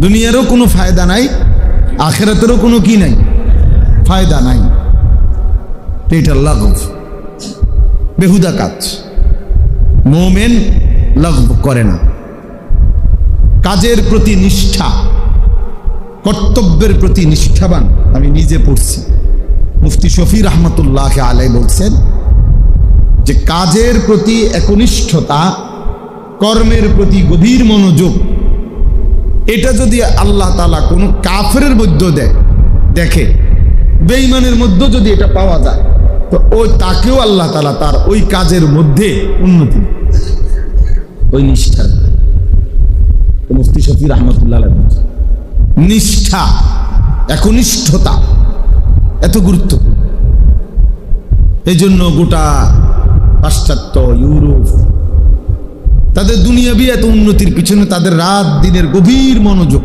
দুনিয়ারও কোনো ফায়দা নাই, আখিরাতেরও কোনো কি নাই, ফায়দা নাই। এটা লাগব, বেহুদা কাজ। মুমিন লাগব করে না। কাজের প্রতি নিষ্ঠা, কর্তব্যের প্রতি নিষ্ঠাবান। আমি নিজে পড়ছি, মুফতি শফি রহমতুল্লাহ আলাইহি বলছেন যে কাজের প্রতি একনিষ্ঠতা, কর্মের প্রতি গভীর মনোযোগ, এটা যদি আল্লাহ তাআলা কোনো কাফেরের মধ্যে দেখে, বেঈমানের মধ্যে যদি এটা পাওয়া যায়, তো ওই তাকেও আল্লাহ তাআলা তার ওই কাজের মধ্যে উন্নতি, ওই নিষ্ঠা। মুফতি শফি রহমতুল্লাহ আলাইহি বলছেন নিষ্ঠা, একনিষ্ঠতা এত গুরুত্বপূর্ণ। এই জন্য গোটা পাশ্চাত্য ইউরোপ তাদের দুনিয়াবি এত উন্নতির পিছনে তাদের রাত দিনের গভীর মনোযোগ।